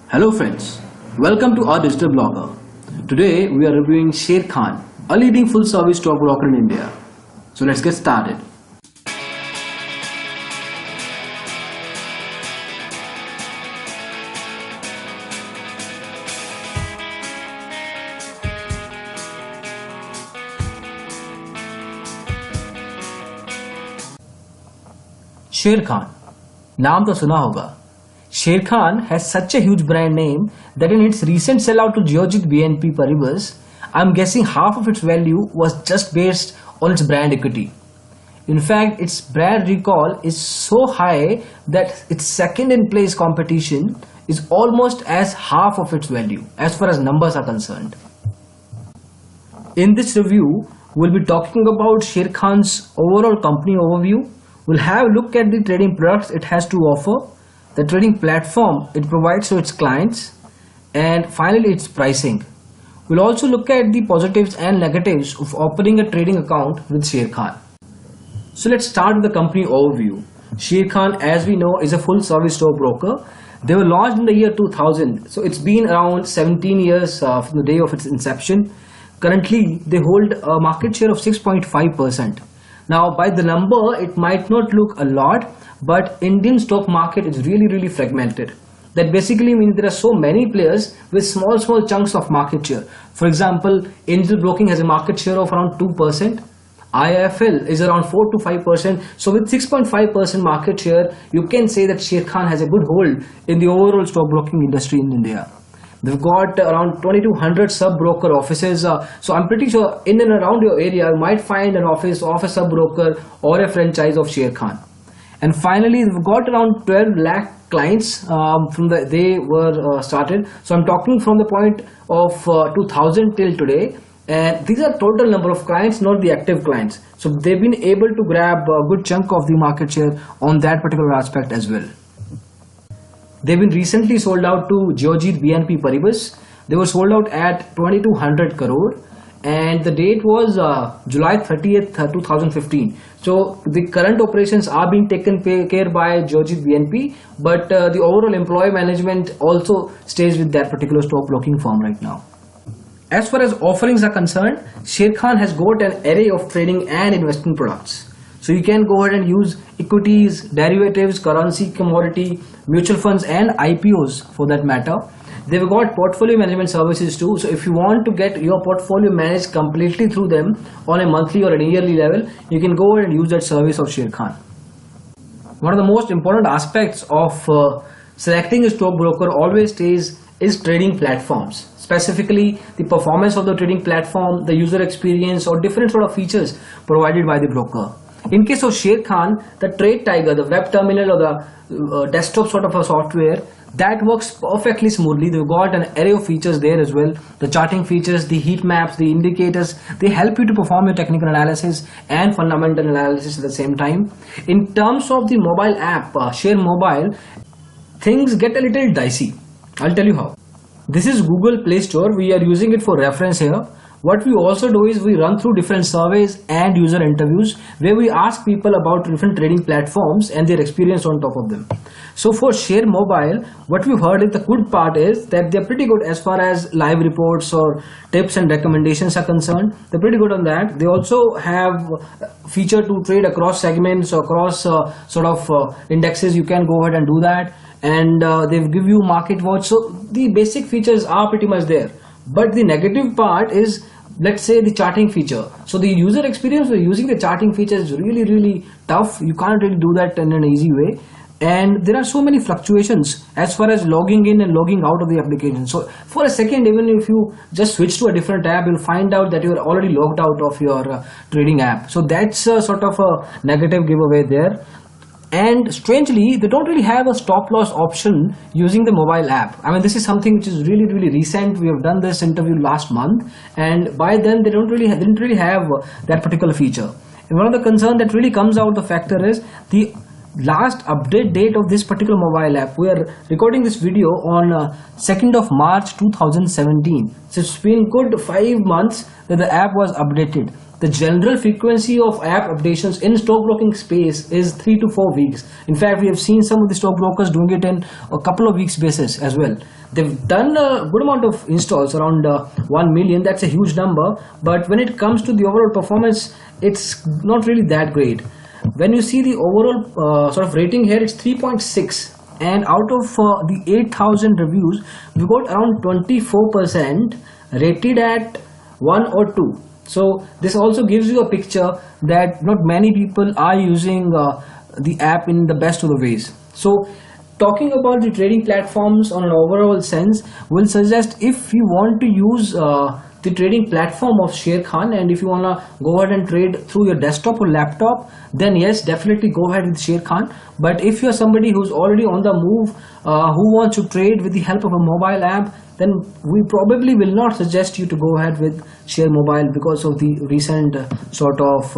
Hello friends, welcome to our digital blogger. Today we are reviewing Sharekhan, a leading full service stockbroker in India. So let's get started. Sharekhan, नाम तो सुना होगा. Sharekhan has such a huge brand name that in its recent sellout to Geojit BNP Paribas, I'm guessing half of its value was just based on its brand equity. In fact, its brand recall is so high that its second in place competition is almost as half of its value as far as numbers are concerned. In this review, we'll be talking about Sharekhan's overall company overview. We'll have a look at the trading products it has to offer, the trading platform it provides to its clients, and finally its pricing. We'll also look at the positives and negatives of opening a trading account with Sharekhan. So let's start with the company overview. Sharekhan, as we know, is a full service stockbroker. They were launched in the year 2000, so it's been around 17 years from the day of its inception. Currently, they hold a market share of 6.5%. Now, by the number, it might not look a lot, but Indian stock market is really fragmented. That basically means there are so many players with small chunks of market share. For example, Angel Broking has a market share of around 2%. IIFL is around 4 to 5%. So with 6.5% market share, you can say that Sharekhan has a good hold in the overall stockbroking industry in India. They've got around 2200 sub-broker offices. So I'm pretty sure in and around your area, you might find an office of a sub-broker or a franchise of Sharekhan. And finally, they've got around 12 lakh clients from the they were started. So I'm talking from the point of 2000 till today. And these are total number of clients, not the active clients. So they've been able to grab a good chunk of the market share on that particular aspect as well. They've been recently sold out to Geojit BNP Paribas. They were sold out at 2200 crore and the date was July 30th, 2015. So the current operations are being taken care by Geojit BNP, but the overall employee management also stays with that particular stockbroking firm right now. As far as offerings are concerned, Sharekhan has got an array of trading and investment products. So you can go ahead and use equities, derivatives, currency, commodity, mutual funds and IPOs for that matter. They've got portfolio management services too. So if you want to get your portfolio managed completely through them on a monthly or a yearly level, you can go ahead and use that service of Sharekhan. One of the most important aspects of selecting a stockbroker always stays is trading platforms. Specifically, the performance of the trading platform, the user experience or different sort of features provided by the broker. In case of Sharekhan, the Trade Tiger, the web terminal or the desktop sort of a software, that works perfectly smoothly. They've got an array of features there as well. The charting features, the heat maps, the indicators, they help you to perform your technical analysis and fundamental analysis at the same time. In terms of the mobile app, Share Mobile, things get a little dicey. I'll tell you how. This is Google Play Store. We are using it for reference here. What we also do is we run through different surveys and user interviews where we ask people about different trading platforms and their experience on top of them. So for Share Mobile, what we've heard is the good part is that they're pretty good as far as live reports or tips and recommendations are concerned. They're pretty good on that. They also have a feature to trade across segments or across indexes. You can go ahead and do that. And they give you market watch. So the basic features are pretty much there. But the negative part is, let's say, the charting feature. So the user experience for using the charting feature is really tough. You can't really do that in an easy way. And there are so many fluctuations as far as logging in and logging out of the application. So for a second, even if you just switch to a different app, you'll find out that you're already logged out of your trading app. So that's a sort of a negative giveaway there. And strangely, they don't really have a stop loss option using the mobile app. I mean, this is something which is really recent. We have done this interview last month, and by then they didn't really have that particular feature. And one of the concerns that really comes out the factor is the last update date of this particular mobile app. We are recording this video on 2nd of March 2017. So it's been good 5 months that the app was updated. the general frequency of app updations in stockbroking space is 3 to 4 weeks. In fact, we have seen some of the stockbrokers doing it in a couple of weeks basis as well. They've done a good amount of installs, around 1 million. That's a huge number. But when it comes to the overall performance, it's not really that great. When you see the overall sort of rating here, it's 3.6. And out of the 8,000 reviews, we got around 24% rated at 1 or 2. So this also gives you a picture that not many people are using the app in the best of the ways. So talking about the trading platforms on an overall sense, will suggest if you want to use the trading platform of Sharekhan, and if you want to go ahead and trade through your desktop or laptop, then yes, definitely go ahead with Sharekhan. But if you're somebody who's already on the move, who wants to trade with the help of a mobile app, then we probably will not suggest you to go ahead with Share Mobile because of the recent sort of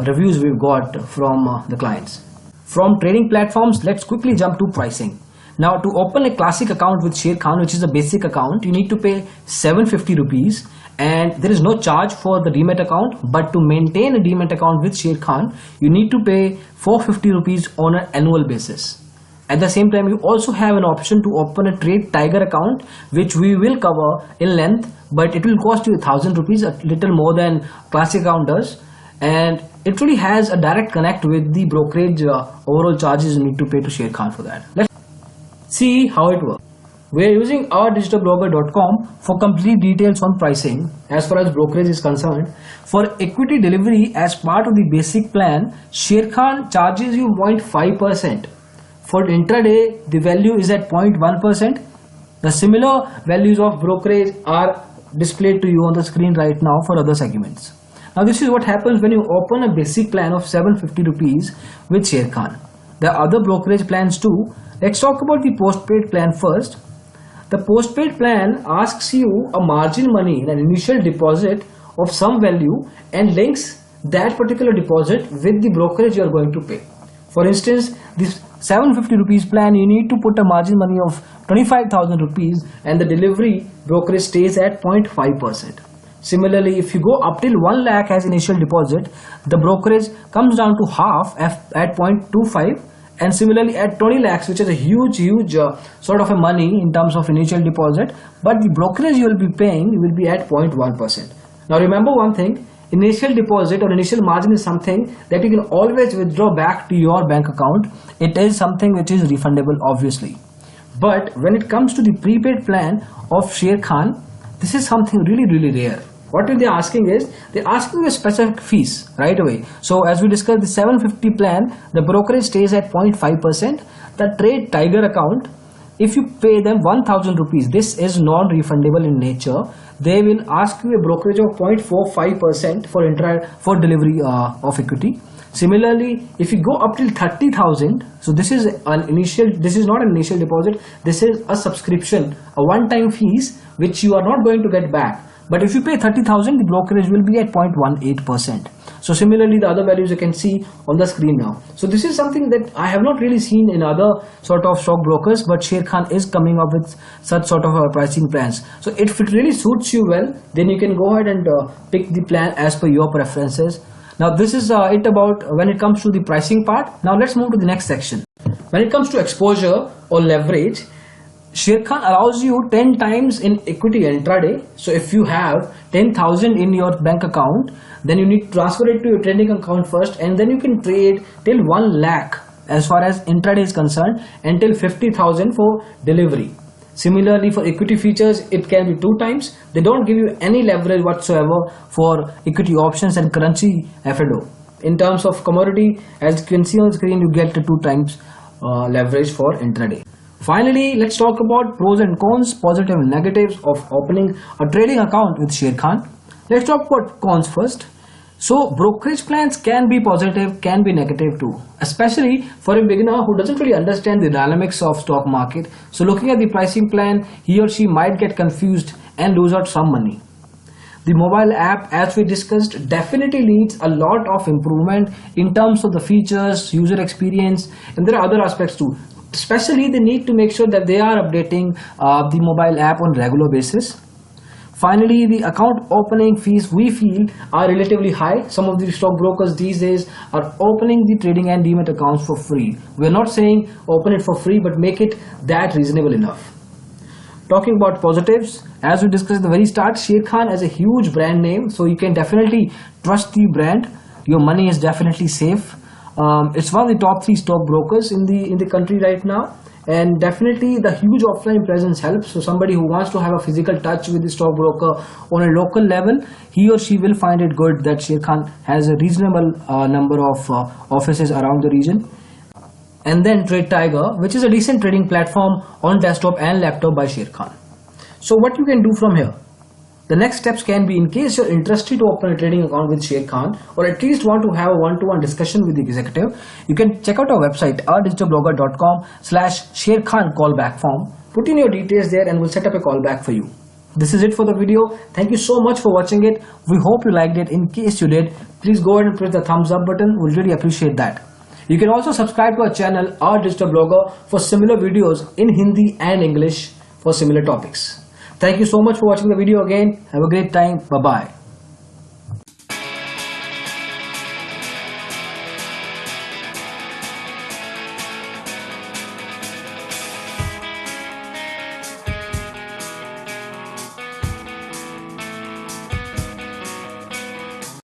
reviews we've got from the clients. From trading platforms, let's quickly jump to pricing. Now, to open a classic account with Sharekhan, which is a basic account, you need to pay 750 rupees, and there is no charge for the demat account. But to maintain a demat account with Sharekhan, you need to pay 450 rupees on an annual basis. At the same time, you also have an option to open a Trade Tiger account, which we will cover in length, but it will cost you 1,000 rupees, a little more than classic account does. And it really has a direct connect with the brokerage overall charges you need to pay to Sharekhan for that. Let's see how it works. We are using ourdigitalbroker.com for complete details on pricing as far as brokerage is concerned. For equity delivery as part of the basic plan, Sharekhan charges you 0.5%. For intraday, the value is at 0.1%. The similar values of brokerage are displayed to you on the screen right now for other segments. Now this is what happens when you open a basic plan of 750 rupees with Sharekhan. There are other brokerage plans too. Let's talk about the postpaid plan first. The postpaid plan asks you a margin money, an initial deposit of some value, and links that particular deposit with the brokerage you are going to pay. For instance, this 750 rupees plan, you need to put a margin money of 25,000 rupees and the delivery brokerage stays at 0.5%. Similarly, if you go up till 1 lakh as initial deposit, the brokerage comes down to half at 0.25, and similarly at 20 lakhs, which is a huge sort of a money in terms of initial deposit, but the brokerage you will be paying will be at 0.1%. Now remember one thing, initial deposit or initial margin is something that you can always withdraw back to your bank account. It is something which is refundable obviously. But when it comes to the prepaid plan of Sharekhan, this is something really rare. What they are asking is, they are asking you a specific fees right away. So as we discussed, the 750 plan, the brokerage stays at 0.5%. The Trade Tiger account, if you pay them 1,000 rupees, this is non-refundable in nature. They will ask you a brokerage of 0.45% for delivery of equity. Similarly, if you go up till 30,000, so this is not an initial deposit, this is a subscription, a one-time fees which you are not going to get back. But if you pay 30,000, the brokerage will be at 0.18%. So similarly, the other values you can see on the screen now. So this is something that I have not really seen in other sort of stock brokers, but Sharekhan is coming up with such sort of pricing plans. So if it really suits you well, then you can go ahead and pick the plan as per your preferences. Now this is it about when it comes to the pricing part. Now let's move to the next section. When it comes to exposure or leverage, Sharekhan allows you 10 times in equity intraday. So if you have 10,000 in your bank account, then you need to transfer it to your trading account first, and then you can trade till 1 lakh as far as intraday is concerned, and till 50,000 for delivery. Similarly, for equity features, it can be 2 times. They don't give you any leverage whatsoever for equity options and currency FNO. In terms of commodity, as you can see on the screen, you get 2 times leverage for intraday. Finally, let's talk about pros and cons, positive and negatives of opening a trading account with Sharekhan. Let's talk about cons first. So brokerage plans can be positive, can be negative too, especially for a beginner who doesn't really understand the dynamics of stock market. So looking at the pricing plan, he or she might get confused and lose out some money. The mobile app, as we discussed, definitely needs a lot of improvement in terms of the features, user experience, and there are other aspects too. Especially they need to make sure that they are updating the mobile app on regular basis. Finally, the account opening fees we feel are relatively high. Some of the stockbrokers these days are opening the trading and demat accounts for free. We're not saying open it for free, but make it that reasonable enough. Talking about positives, as we discussed at the very start, Sharekhan has a huge brand name, so you can definitely trust the brand. Your money is definitely safe. It's one of the top 3 stockbrokers in the country right now, and definitely the huge offline presence helps. So somebody who wants to have a physical touch with the stockbroker on a local level, he or she will find it good that Sharekhan has a reasonable number of offices around the region. And then Trade Tiger, which is a decent trading platform on desktop and laptop by Sharekhan. So what you can do from here? The next steps can be, in case you're interested to open a trading account with Sharekhan, or at least want to have a one-to-one discussion with the executive, you can check out our website ourdigitalblogger.com/Sharekhan callback form. Put in your details there and we'll set up a callback for you. This is it for the video. Thank you so much for watching it. We hope you liked it. In case you did, please go ahead and press the thumbs up button. We'll really appreciate that. You can also subscribe to our channel, Our Digital Blogger, for similar videos in Hindi and English for similar topics. Thank you so much for watching the video again. Have a great time. Bye-bye.